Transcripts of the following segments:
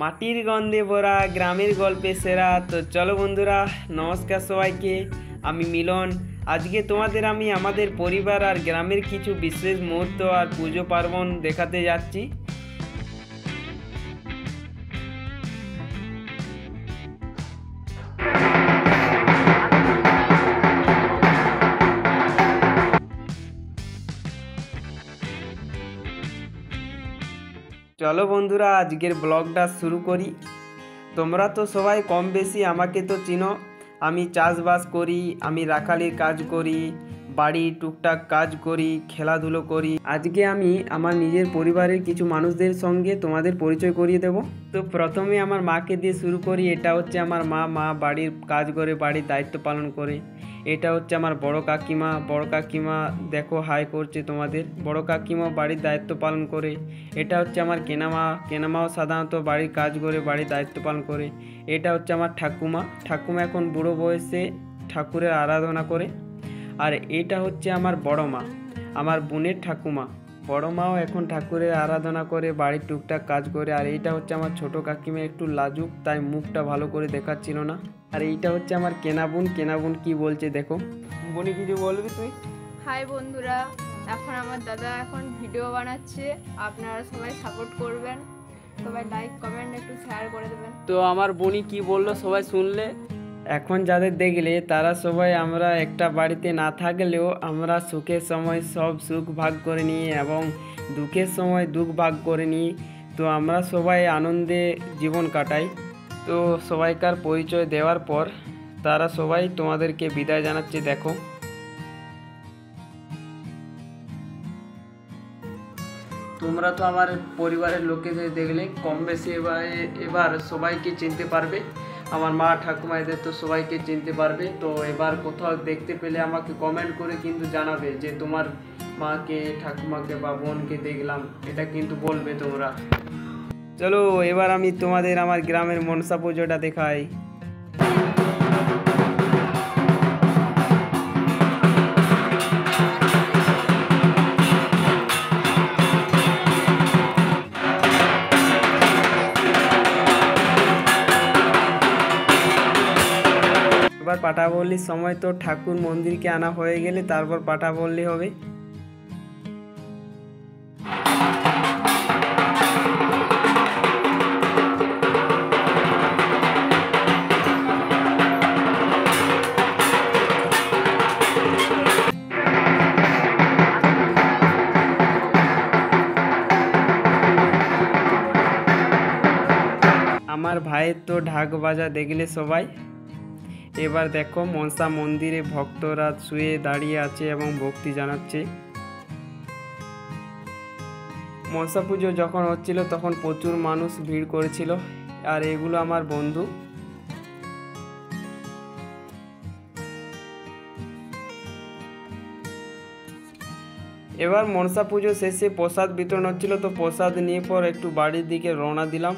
মাটির গন্ধে ভরা গ্রামের গল্পে সেরা। তো চলো বন্ধুরা, নমস্কার সবাইকে, আমি মিলন। আজকে তোমাদের আমি আমাদের পরিবার আর গ্রামের কিছু বিশেষ মুহূর্ত আর পুজো পার্বণ দেখাতে যাচ্ছি। চলো বন্ধুরা, আজকের ব্লগটা শুরু করি। তোমরা তো সবাই কম বেশি আমাকে তো চিনো। আমি চাষবাস করি, আমি রাখালির কাজ করি, বাড়ি টুকটাক কাজ করি, খেলাধুলো করি। আজকে আমি আমার নিজের পরিবারের কিছু মানুষদের সঙ্গে তোমাদের পরিচয় করিয়ে দেব। তো প্রথমে আমার মাকে দিয়ে শুরু করি। এটা হচ্ছে আমার মা বাড়ির কাজ করে, বাড়ির দায়িত্ব পালন করে। এটা হচ্ছে আমার বড় কাকিমা দেখো হাই করছে তোমাদের। বড় কাকিমা বাড়ির দায়িত্ব পালন করে। এটা হচ্ছে আমার কেনামাও সাধারণত বাড়ির কাজ করে, বাড়ির দায়িত্ব পালন করে। এটা হচ্ছে আমার ঠাকুমা এখন বুড়ো বয়সে ঠাকুরের আরাধনা করে। আর এটা হচ্ছে আমার বড় মা, আমার বোনের ঠাকুমা। বড় মাও এখন ঠাকুরের আরাধনা করে, বাড়ির টুকটাক কাজ করে। আর এইটা হচ্ছে আমার ছোট কাকিমা, একটু লাজুক, তাই মুখটা ভালো করে দেখাচ্ছিল না। আর এইটা হচ্ছে আমার কেনা বোন কি বলছে দেখো। বোনি কিছু বলবি তুই? হাই বন্ধুরা, এখন আমার দাদা ভিডিও বানাচ্ছে, আপনারা সবাই সাপোর্ট করবেন, সবাই লাইক কমেন্ট একটু শেয়ার করে দেবেন। তো আমার বোনি কি বললো সবাই শুনলে। এখন যাদের দেখলে তারা সবাই আমরা একটা বাড়িতে না থাকলেও আমরা সুখের সময় সব সুখ ভাগ করে নিই এবং দুঃখের সময় দুঃখ ভাগ করে নিই। তো আমরা সবাই আনন্দে জীবন কাটাই। তো সবাইকার পরিচয় দেওয়ার পর তারা সবাই তোমাদেরকে বিদায় জানাচ্ছে দেখো। তোমরা তো আমার পরিবারের লোকেদের দেখলে কম বেশি এবার সবাইকে চিনতে পারবে। আমার মা ঠাকুমা এদের তো সবাইকে চিনতে পারবে। তো এবার কোথাও দেখতে পেলে আমাকে কমেন্ট করে কিন্তু জানাবে যে তোমার মাকে, ঠাকুমাকে বা বোনকে দেখলাম, এটা কিন্তু বলবে তোমরা। চলো এবার আমি তোমাদের আমার গ্রামের মনসা পুজোটা দেখাই। এবার পাটাবল্লির সময় তো ঠাকুর মন্দিরকে আনা হয়ে গেলে তারপর পাটাবল্লি হবে। আমার ভাইয়ের তো ঢাক বাজা দেখলে সবাই। এবার দেখো মনসা মন্দিরে ভক্তরা শুয়ে দাঁড়িয়ে আছে এবং ভক্তি জানাচ্ছে। মনসা পুজো যখন হচ্ছিল তখন প্রচুর মানুষ ভিড় করেছিল। আর এগুলো আমার বন্ধু। এবার মনসা পুজো শেষে প্রসাদ বিতরণ হচ্ছিল। তো প্রসাদ নিয়ে পর একটু বাড়ির দিকে রওনা দিলাম।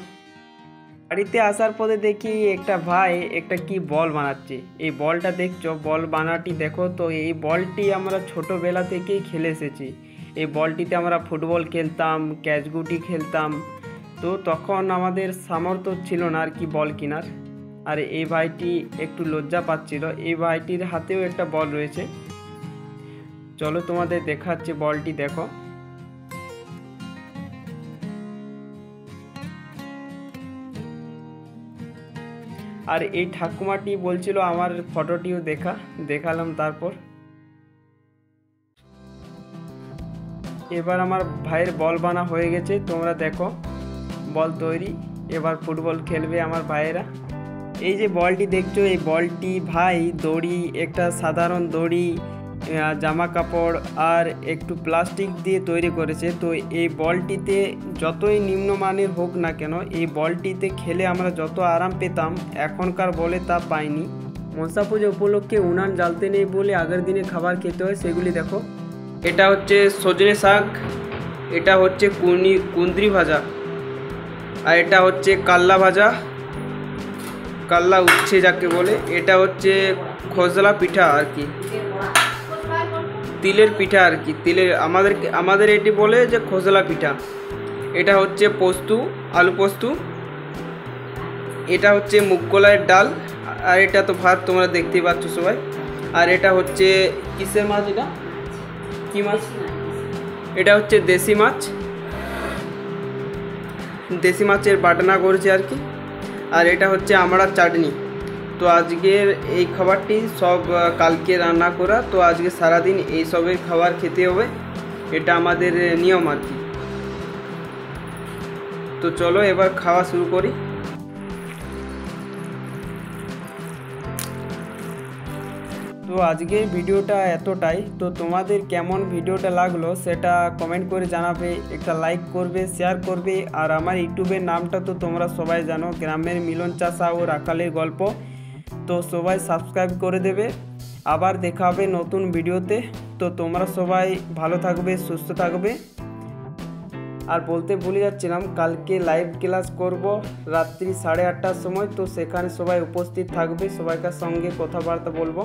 বাড়িতে আসার পরে দেখি একটা ভাই একটা কি বল বানাচ্ছে। এই বলটা দেখছো, বল বানাটি দেখো। তো এই বলটি আমরা ছোটোবেলা থেকেই খেলে এসেছি। এই বলটিতে আমরা ফুটবল খেলতাম, ক্যাচগুটি খেলতাম। তো তখন আমাদের সামর্থ্য ছিল না আর কি বল কেনার। আর এই ভাইটি একটু লজ্জা পাচ্ছিল। এই ভাইটির হাতেও একটা বল রয়েছে। চলো তোমাদের দেখাচ্ছে বলটি দেখো। আর এই ঠাকুমাটি বলছিল আমার ফটোটিও দেখালাম। তারপর এবার আমার ভাইয়ের বল বানা হয়ে গেছে, তোমরা দেখো বল তৈরি। এবার ফুটবল খেলবে আমার ভাইয়েরা। এই যে বলটি দেখছো, এই বলটি ভাই দড়ি, একটা সাধারণ দড়ি, জামা কাপড় আর একটু প্লাস্টিক দিয়ে তৈরি করেছে। তো এই বলটিতে যতই নিম্নমানের হোক না কেন, এই বলটিতে খেলে আমরা যত আরাম পেতাম এখনকার বলে তা পাইনি। মনসা পুজো উপলক্ষে উনান জ্বালতে নেই বলে আগের দিনে খাবার খেতে হয়, সেগুলি দেখো। এটা হচ্ছে সজনে শাক, এটা হচ্ছে কুঁদরি ভাজা, আর এটা হচ্ছে কাল্লা ভাজা, কাল্লা উচ্ছে যাকে বলে। এটা হচ্ছে খোসলা পিঠা আর কি, তিলের পিঠা আর কি। আমাদের এটি বলে যে খোসলা পিঠা। এটা হচ্ছে পোস্তু, আলু পোস্তু। এটা হচ্ছে মুগ কলাইয়ের ডাল, আর এটা তো ভাত তোমরা দেখতেই পাচ্ছ সবাই। আর এটা হচ্ছে কিসের মাছ, এটা কি মাছ? এটা হচ্ছে দেশি মাছ, দেশি মাছের বাটনা করেছে আর কি। আর এটা হচ্ছে আমড়ার চাটনি। তো আজকের এই খাবারটি সব কালকে রান্না করা, তো আজকে সারাদিন এই সবের খাবার খেতে হবে, এটা আমাদের নিয়ম আর কি। তো চলো এবার খাওয়া শুরু করি। তো আজকের ভিডিওটা এতটাই। তো তোমাদের কেমন ভিডিওটা লাগলো সেটা কমেন্ট করে জানাবে, একটা লাইক করবে, শেয়ার করবে। আর আমার ইউটিউবের নামটা তো তোমরা সবাই জানো, গ্রামের মিলন চাষা ও রাখালের গল্প। তো সবাই সাবস্ক্রাইব করে দেবে। আবার দেখা হবে নতুন ভিডিওতে। তো তোমরা সবাই ভালো থাকবে, সুস্থ থাকবে। আর বলতে ভুলে যাচ্ছিলাম, কালকে লাইভ ক্লাস করব রাত্রি 8:30টার সময়। তো সেখানে সবাই উপস্থিত থাকবে, সবাইকার সঙ্গে কথাবার্তা বলবো।